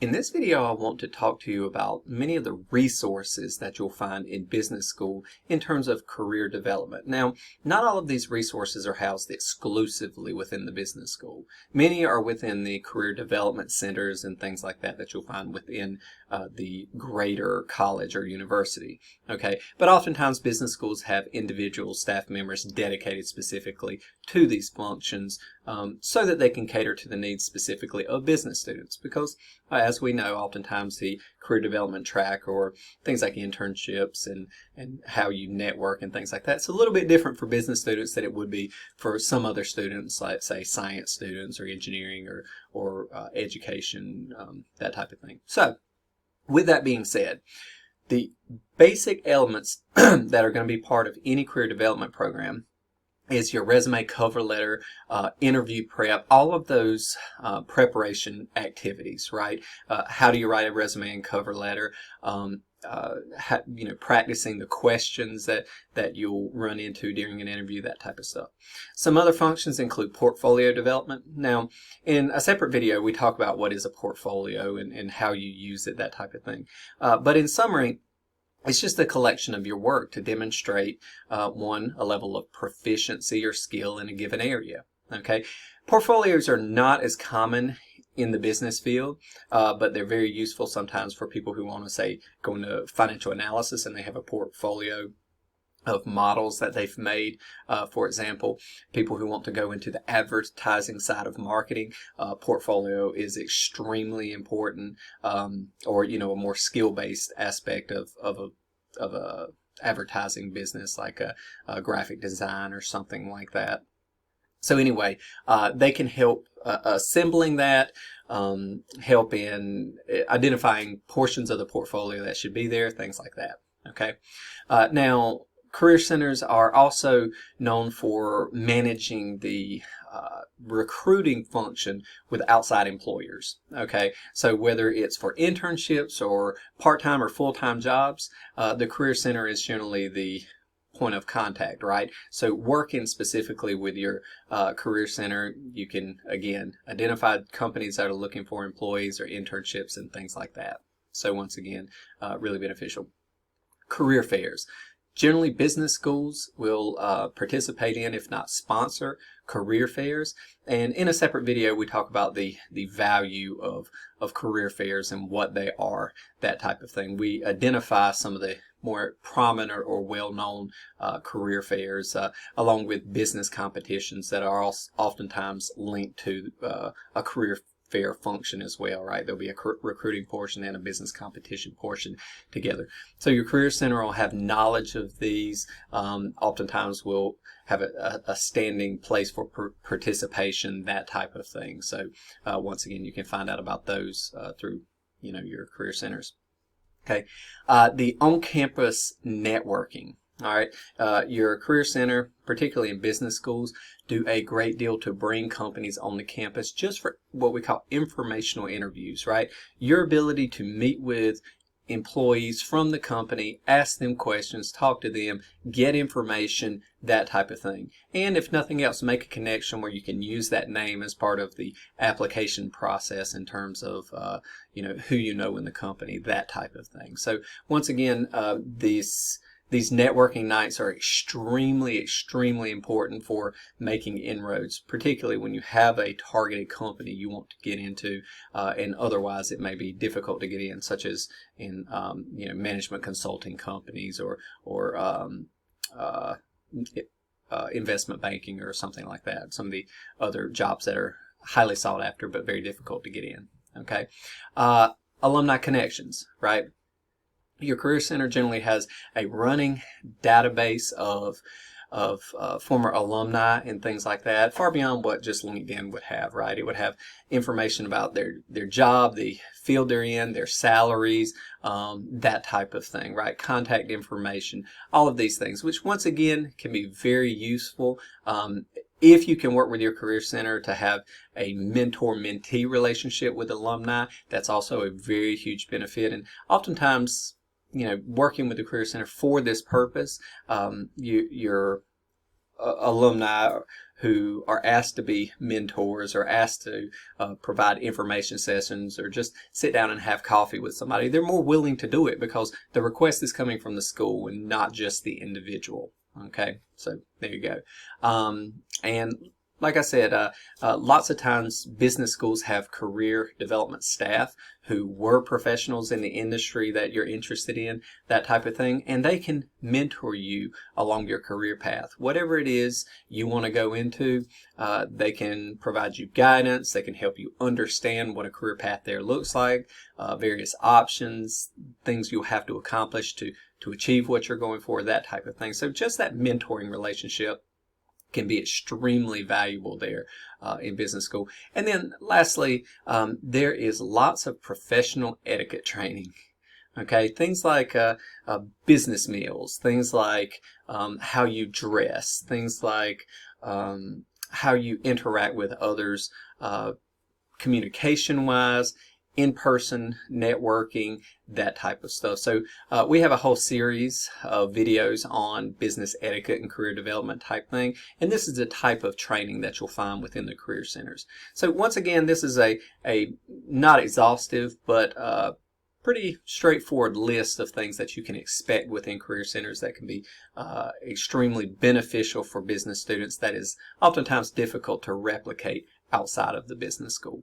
In this video, I want to talk to you about many of the resources that you'll find in business school in terms of career development. Now, not all of these resources are housed exclusively within the business school. Many are within the career development centers and things like that that you'll find within the greater college or university. Okay, but oftentimes business schools have individual staff members dedicated specifically to these functions so that they can cater to the needs specifically of business students because as we know, oftentimes the career development track or things like internships and how you network and things like that, it's a little bit different for business students than it would be for some other students, like say science students or engineering or education, that type of thing. So, with that being said, the basic elements that are going to be part of any career development program is your resume, cover letter, interview prep, all of those preparation activities, right? How do you write a resume and cover letter? Practicing the questions that you'll run into during an interview, that type of stuff. Some other functions include portfolio development. Now, in a separate video, we talk about what is a portfolio and how you use it, that type of thing. But in summary, it's just a collection of your work to demonstrate, a level of proficiency or skill in a given area. Okay, portfolios are not as common in the business field, but they're very useful sometimes for people who want to, say, go into financial analysis and they have a portfolio of models that they've made. For example, people who want to go into the advertising side of marketing, portfolio is extremely important, or a more skill-based aspect of a advertising business like a graphic design or something like that. So anyway, they can help assembling that, help in identifying portions of the portfolio that should be there, things like that. Okay. Now, career centers are also known for managing the recruiting function with outside employers. Okay, so whether it's for internships or part-time or full-time jobs, the career center is generally the point of contact, right? So working specifically with your career center, you can again identify companies that are looking for employees or internships and things like that. So once again, really beneficial. Career fairs. Generally, business schools will participate in, if not sponsor, career fairs. And in a separate video, we talk about the value of career fairs and what they are, that type of thing. We identify some of the more prominent or well-known career fairs, along with business competitions that are oftentimes linked to a career fair function as well, right? There'll be a recruiting portion and a business competition portion together. So your career center will have knowledge of these. Oftentimes will have a standing place for participation, that type of thing. So once again, you can find out about those through your career centers. Okay, the on-campus networking. All right, your career center, particularly in business schools, do a great deal to bring companies on the campus just for what we call informational interviews, right? Your ability to meet with employees from the company, ask them questions, talk to them, get information, that type of thing. And if nothing else, make a connection where you can use that name as part of the application process in terms of who you know in the company, that type of thing. So once again, these networking nights are extremely, extremely important for making inroads, particularly when you have a targeted company you want to get into, and otherwise it may be difficult to get in, such as in management consulting companies or investment banking or something like that. Some of the other jobs that are highly sought after but very difficult to get in. Okay, alumni connections, right? Your career center generally has a running database of former alumni and things like that, far beyond what just LinkedIn would have, right? It would have information about their job, the field they're in, their salaries, that type of thing, right? Contact information, all of these things, which once again can be very useful if you can work with your career center to have a mentor-mentee relationship with alumni. That's also a very huge benefit, and oftentimes, working with the Career Center for this purpose, your alumni who are asked to be mentors or asked to provide information sessions or just sit down and have coffee with somebody, they're more willing to do it because the request is coming from the school and not just the individual. Okay, so there you go. And like I said, lots of times business schools have career development staff who were professionals in the industry that you're interested in, that type of thing, and they can mentor you along your career path. Whatever it is you want to go into, they can provide you guidance, they can help you understand what a career path there looks like, various options, things you'll have to accomplish to achieve what you're going for, that type of thing. So just that mentoring relationship can be extremely valuable there in business school. And then lastly, there is lots of professional etiquette training. Okay, things like business meals, things like how you dress, things like how you interact with others communication-wise, in-person networking, that type of stuff. So we have a whole series of videos on business etiquette and career development type thing, and this is the type of training that you'll find within the career centers. So once again, this is a not exhaustive but pretty straightforward list of things that you can expect within career centers that can be extremely beneficial for business students that is oftentimes difficult to replicate outside of the business school.